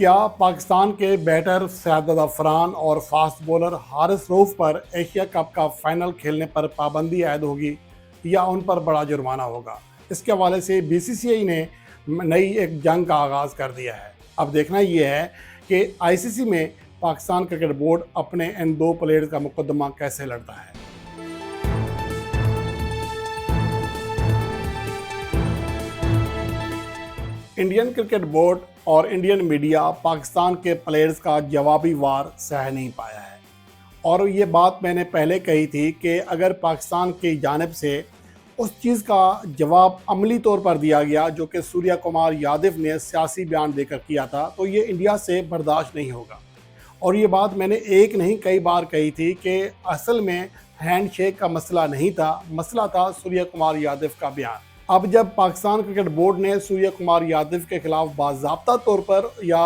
क्या पाकिस्तान के बैटर शाहिद अफरान और फास्ट बॉलर हारिस रऊफ पर एशिया कप का फाइनल खेलने पर पाबंदी आयद होगी या उन पर बड़ा जुर्माना होगा? इसके हवाले से बीसीसीआई ने नई एक जंग का आगाज़ कर दिया है। अब देखना यह है कि आईसीसी में पाकिस्तान क्रिकेट बोर्ड अपने इन दो प्लेयर्स का मुकदमा कैसे लड़ता है। इंडियन क्रिकेट बोर्ड और इंडियन मीडिया पाकिस्तान के प्लेयर्स का जवाबी वार सह नहीं पाया है। और ये बात मैंने पहले कही थी कि अगर पाकिस्तान की जानिब से उस चीज़ का जवाब अमली तौर पर दिया गया जो कि सूर्या कुमार यादव ने सियासी बयान देकर किया था, तो ये इंडिया से बर्दाश्त नहीं होगा। और ये बात मैंने एक नहीं कई बार कही थी कि असल में हैंडशेक का मसला नहीं था, मसला था सूर्या कुमार यादव का बयान। अब जब पाकिस्तान क्रिकेट बोर्ड ने सूर्या कुमार यादव के खिलाफ बाज़ाब्ता तौर पर या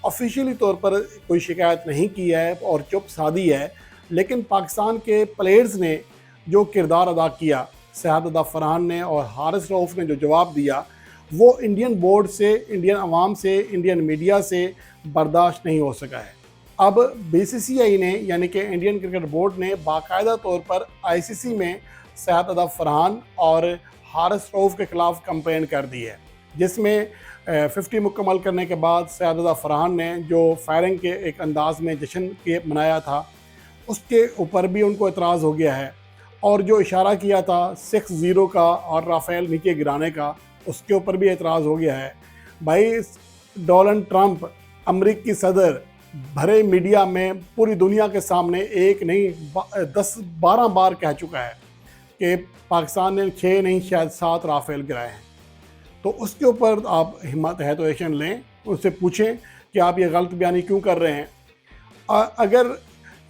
ऑफिशियली तौर पर कोई शिकायत नहीं की है और चुप साधी है, लेकिन पाकिस्तान के प्लेयर्स ने जो किरदार अदा किया, शाहिद अफरान ने और हारिस रऊफ ने जो जवाब दिया, वो इंडियन बोर्ड से, इंडियन अवाम से, इंडियन मीडिया से बर्दाश्त नहीं हो सका है। अब बीसीसीआई ने यानी कि इंडियन क्रिकेट बोर्ड ने बाकायदा तौर पर आईसीसी में शाहिद अफरान और हारिस रऊफ के खिलाफ कंप्लेन कर दी है, जिसमें 50 मुकम्मल करने के बाद शाहिद अफरान ने जो फायरिंग के एक अंदाज में जश्न के मनाया था, उसके ऊपर भी उनको एतराज़ हो गया है। और जो इशारा किया था 6-0 का और राफेल नीचे गिराने का, उसके ऊपर भी एतराज़ हो गया है। भाई, डोनाल्ड ट्रंप अमरीकी सदर भरे मीडिया में पूरी दुनिया के सामने एक नहीं 10-12 बार कह चुका है कि पाकिस्तान ने 6 नहीं शायद 7 राफेल गिराए हैं। तो उसके ऊपर आप हिम्मत है तो एक्शन लें, उससे पूछें कि आप ये गलत बयानी क्यों कर रहे हैं। अगर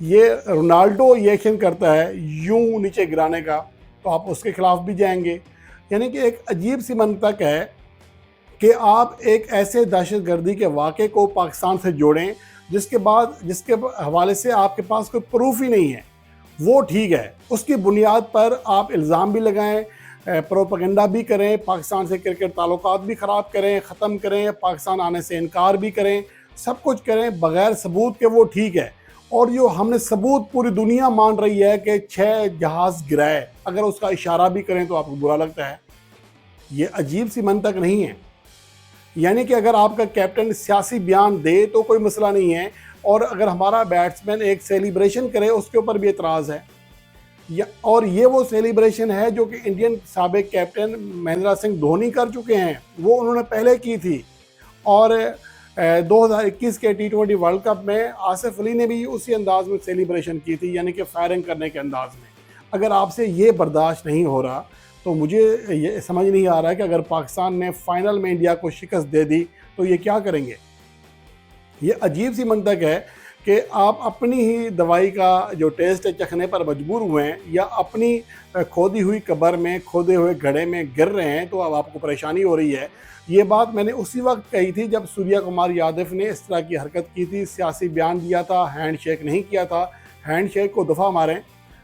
ये रोनाल्डो ये एक्शन करता है यूं नीचे गिराने का, तो आप उसके खिलाफ भी जाएंगे। यानी कि एक अजीब सी मंतक है कि आप एक ऐसे दहशतगर्दी के वाक़े को पाकिस्तान से जोड़ें जिसके हवाले से आपके पास कोई प्रूफ ही नहीं है। वो ठीक है, उसकी बुनियाद पर आप इल्ज़ाम भी लगाएं, प्रोपेगेंडा भी करें, पाकिस्तान से क्रिकेट ताल्लुकात भी ख़राब करें, ख़त्म करें, पाकिस्तान आने से इनकार भी करें, सब कुछ करें बग़ैर सबूत के, वो ठीक है। और जो हमने सबूत पूरी दुनिया मान रही है कि 6 जहाज़ गिराए, अगर उसका इशारा भी करें तो आपको बुरा लगता है। ये अजीब सी मंतक नहीं है। यानी कि अगर आपका कैप्टन सियासी बयान दे तो कोई मसला नहीं है, और अगर हमारा बैट्समैन एक सेलिब्रेशन करे उसके ऊपर भी एतराज़ है। और ये वो सेलिब्रेशन है जो कि इंडियन साबिक कैप्टन महेंद्र सिंह धोनी कर चुके हैं, वो उन्होंने पहले की थी। और 2021 के T20 वर्ल्ड कप में आसिफ अली ने भी उसी अंदाज में सेलिब्रेशन की थी, यानी कि फायरिंग करने के अंदाज में। अगर आपसे ये बर्दाश्त नहीं हो रहा तो मुझे ये समझ नहीं आ रहा है कि अगर पाकिस्तान ने फाइनल में इंडिया को शिकस्त दे दी तो ये क्या करेंगे। ये अजीब सी मंतक है कि आप अपनी ही दवाई का जो टेस्ट है चखने पर मजबूर हुए हैं, या अपनी खोदी हुई कब्र में, खोदे हुए घड़े में गिर रहे हैं, तो अब आपको परेशानी हो रही है। ये बात मैंने उसी वक्त कही थी जब सूर्या कुमार यादव ने इस तरह की हरकत की थी, सियासी बयान दिया था, हैंडशेक नहीं किया था। हैंडशेक को दफ़ा मारें,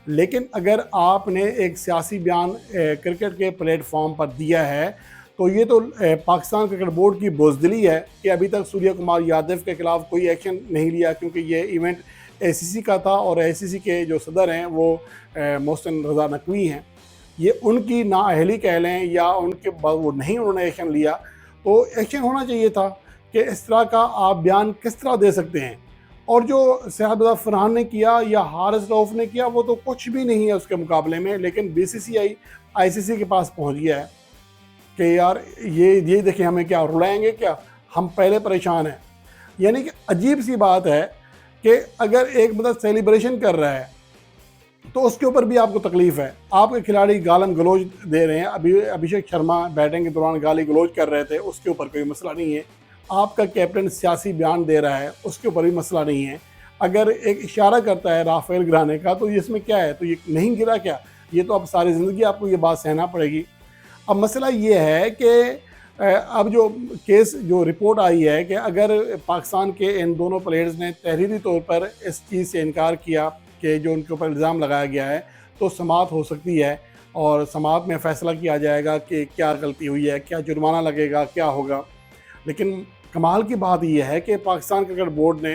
लेकिन अगर आपने एक सियासी बयान क्रिकेट के प्लेटफॉर्म पर दिया है तो ये तो पाकिस्तान क्रिकेट बोर्ड की बुज़दिली है कि अभी तक सूर्या कुमार यादव के खिलाफ कोई एक्शन नहीं लिया, क्योंकि ये इवेंट एसीसी का था और एसीसी के जो सदर हैं वो मोहसिन रज़ा नकवी हैं। ये उनकी नाअहली कह लें या उनके वो नहीं उन्होंने एक्शन लिया, तो एक्शन होना चाहिए था कि इस तरह का आप बयान किस तरह दे सकते हैं। और जो शाहिद अफरान ने किया या हारिस रऊफ ने किया वो तो कुछ भी नहीं है उसके मुकाबले में। लेकिन बीसीसीआई आईसीसी के पास पहुंच गया है कि यार ये देखिए, हमें क्या रुलाएंगे क्या, हम पहले परेशान हैं। यानी कि अजीब सी बात है कि अगर एक मतलब सेलिब्रेशन कर रहा है तो उसके ऊपर भी आपको तकलीफ़ है। आपके खिलाड़ी गालम गलोच दे रहे हैं, अभी अभिषेक शर्मा बैटिंग के दौरान गाली गलोच कर रहे थे, उसके ऊपर कोई मसला नहीं है। आपका कैप्टन सियासी बयान दे रहा है, उसके ऊपर भी मसला नहीं है। अगर एक इशारा करता है राफेल गिराने का, तो इसमें क्या है, तो ये नहीं गिरा क्या? ये तो अब सारी ज़िंदगी आपको ये बात सहना पड़ेगी। अब मसला ये है कि अब जो केस जो रिपोर्ट आई है कि अगर पाकिस्तान के इन दोनों प्लेयर्स ने तहरीरी तौर पर इस चीज़ से इनकार किया कि जो उनके ऊपर इल्ज़ाम लगाया गया है, तो समाअत हो सकती है और समाअत में फ़ैसला किया जाएगा कि क्या गलती हुई है, क्या जुर्माना लगेगा, क्या होगा। लेकिन कमाल की बात यह है कि पाकिस्तान क्रिकेट बोर्ड ने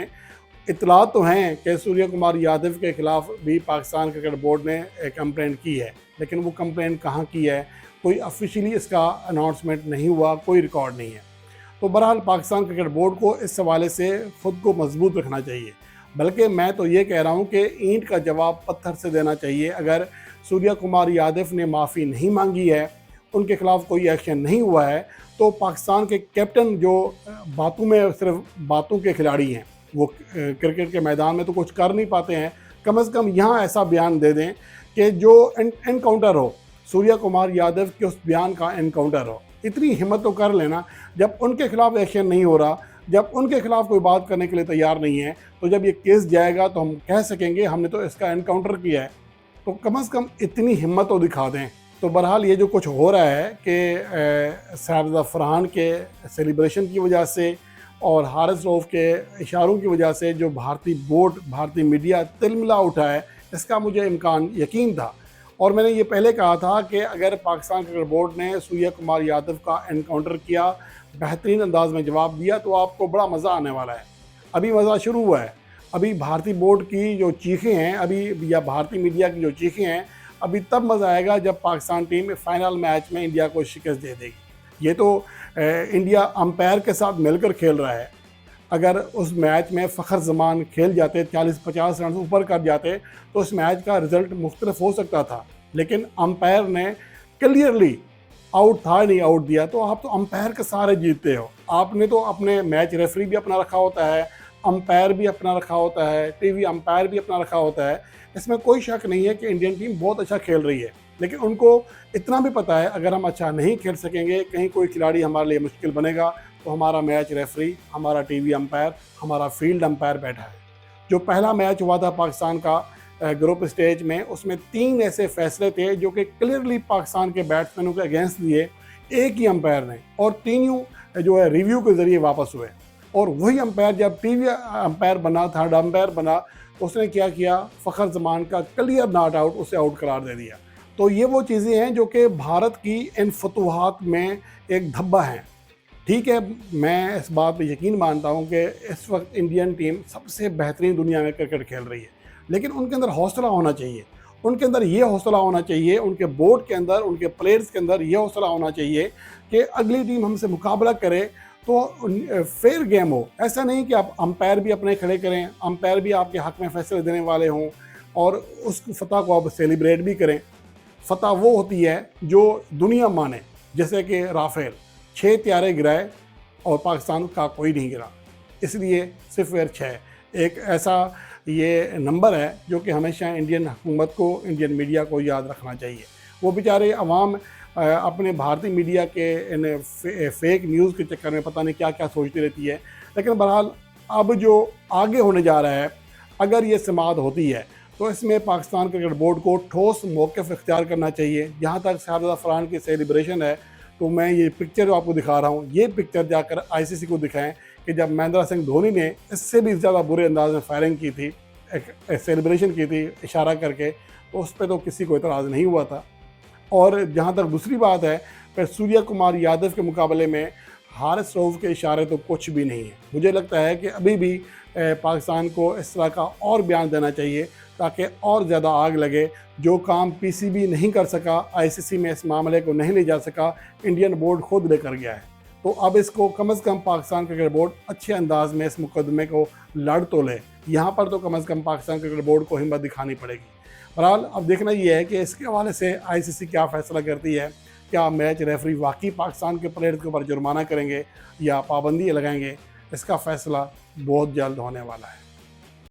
इतला तो हैं कि सूर्य कुमार यादव के खिलाफ भी पाकिस्तान क्रिकेट बोर्ड ने कंप्लेंट की है, लेकिन वो कंप्लेंट कहाँ की है, कोई ऑफिशियली इसका अनाउंसमेंट नहीं हुआ, कोई रिकॉर्ड नहीं है। तो बहरहाल पाकिस्तान क्रिकेट बोर्ड को इस हवाले से ख़ुद को मजबूत रखना चाहिए, बल्कि मैं तो ये कह रहा हूँ कि ईंट का जवाब पत्थर से देना चाहिए। अगर सूर्य कुमार यादव ने माफ़ी नहीं मांगी है, उनके खिलाफ कोई एक्शन नहीं हुआ है, तो पाकिस्तान के कैप्टन जो बातों में सिर्फ बातों के खिलाड़ी हैं, वो क्रिकेट के मैदान में तो कुछ कर नहीं पाते हैं, कम से कम यहाँ ऐसा बयान दे दें कि जो एनकाउंटर हो, सूर्य कुमार यादव के उस बयान का एनकाउंटर हो। इतनी हिम्मत तो कर लेना। जब उनके खिलाफ एक्शन नहीं हो रहा, जब उनके खिलाफ कोई बात करने के लिए तैयार नहीं है, तो जब ये केस जाएगा तो हम कह सकेंगे हमने तो इसका एनकाउंटर किया है। तो कम से कम इतनी हिम्मत तो दिखा दें। तो बहरहाल ये जो कुछ हो रहा है कि साहिबजादा फरहान के सेलिब्रेशन की वजह से और हारिस रऊफ के इशारों की वजह से जो भारतीय बोर्ड, भारतीय मीडिया तिलमिला उठा है, इसका मुझे इम्कान यकीन था। और मैंने ये पहले कहा था कि अगर पाकिस्तान क्रिकेट बोर्ड ने सूर्य कुमार यादव का एनकाउंटर किया, बेहतरीन अंदाज में जवाब दिया, तो आपको बड़ा मज़ा आने वाला है। अभी मज़ा शुरू हुआ है। अभी भारतीय बोर्ड की जो चीखें हैं अभी, या भारतीय मीडिया की जो चीखें हैं, अभी तब मज़ा आएगा जब पाकिस्तान टीम फाइनल मैच में इंडिया को शिकस्त दे देगी। ये तो इंडिया अंपायर के साथ मिलकर खेल रहा है। अगर उस मैच में फ़खर जमान खेल जाते, 40-50 रन ऊपर कर जाते, तो उस मैच का रिज़ल्ट मुख्तलिफ हो सकता था, लेकिन अंपायर ने क्लियरली आउट था नहीं आउट दिया। तो आप तो अंपायर के सहारे जीतते हो। आपने तो अपने मैच रेफरी भी अपना रखा होता है, अंपायर भी अपना रखा होता है, टीवी अंपायर भी अपना रखा होता है। इसमें कोई शक नहीं है कि इंडियन टीम बहुत अच्छा खेल रही है, लेकिन उनको इतना भी पता है अगर हम अच्छा नहीं खेल सकेंगे, कहीं कोई खिलाड़ी हमारे लिए मुश्किल बनेगा, तो हमारा मैच रेफरी, हमारा टीवी अंपायर, हमारा फील्ड अंपायर बैठा है। जो पहला मैच हुआ था पाकिस्तान का ग्रुप स्टेज में, उसमें 3 ऐसे फैसले थे जो कि क्लियरली पाकिस्तान के बैट्समैनों के अगेंस्ट दिए एक ही अंपायर ने, और तीनों जो है रिव्यू के ज़रिए वापस हुए। और वही अंपायर जब टीवी अंपायर बना, थर्ड अंपायर बना, उसने क्या किया, फ़खर जमान का क्लियर नॉट आउट, उसे आउट करार दे दिया। तो ये वो चीज़ें हैं जो कि भारत की इन फतूहात में एक धब्बा है। ठीक है, मैं इस बात पर यकीन मानता हूँ कि इस वक्त इंडियन टीम सबसे बेहतरीन दुनिया में क्रिकेट खेल रही है, लेकिन उनके अंदर हौसला होना चाहिए। उनके अंदर ये हौसला होना चाहिए, उनके बोर्ड के अंदर, उनके प्लेयर्स के अंदर ये हौसला होना चाहिए कि अगली टीम हमसे मुकाबला करे तो फेयर गेम हो। ऐसा नहीं कि आप अंपायर भी अपने खड़े करें, अंपायर भी आपके हक़ में फैसले देने वाले हों और उस फतह को आप सेलिब्रेट भी करें। फतह वो होती है जो दुनिया माने, जैसे कि राफेल 6 त्यारे गिराए और पाकिस्तान का कोई नहीं गिरा, इसलिए सिफर 6 एक ऐसा ये नंबर है जो कि हमेशा इंडियन हुकूमत को, इंडियन मीडिया को याद रखना चाहिए। वो बेचारे अवाम अपने भारतीय मीडिया के इन फेक न्यूज़ के चक्कर में पता नहीं क्या क्या सोचती रहती है, लेकिन बहरहाल अब जो आगे होने जा रहा है, अगर ये समाअत होती है तो इसमें पाकिस्तान क्रिकेट बोर्ड को ठोस मौक़िफ़ इख्तियार करना चाहिए। जहाँ तक साहिबजादा फरहान की सेलिब्रेशन है, तो मैं ये पिक्चर जो आपको दिखा रहा हूँ, ये पिक्चर जाकर ICC को दिखाएं कि जब महेंद्र सिंह धोनी ने इससे भी ज़्यादा बुरे अंदाज में फायरिंग की थी, एक सेलिब्रेशन की थी इशारा करके, तो उस पर तो किसी को इतराज़ नहीं हुआ था। और जहाँ तक दूसरी बात है, फिर सूर्य कुमार यादव के मुकाबले में हारिस रऊफ के इशारे तो कुछ भी नहीं है। मुझे लगता है कि अभी भी पाकिस्तान को इस तरह का और बयान देना चाहिए ताकि और ज़्यादा आग लगे। जो काम PCB नहीं कर सका, ICC में इस मामले को नहीं ले जा सका, इंडियन बोर्ड खुद लेकर गया है। तो अब इसको कम से कम पाकिस्तान क्रिकेट बोर्ड अच्छे अंदाज में इस मुकदमे को लड़ तो ले। यहाँ पर तो कम से कम पाकिस्तान क्रिकेट बोर्ड को हिम्मत दिखानी पड़ेगी। बहरहाल अब देखना ये है कि इसके हवाले से ICC क्या फ़ैसला करती है। क्या मैच रेफरी वाकई पाकिस्तान के प्लेयर्स के ऊपर जुर्माना करेंगे या पाबंदी लगाएंगे, इसका फ़ैसला बहुत जल्द होने वाला है।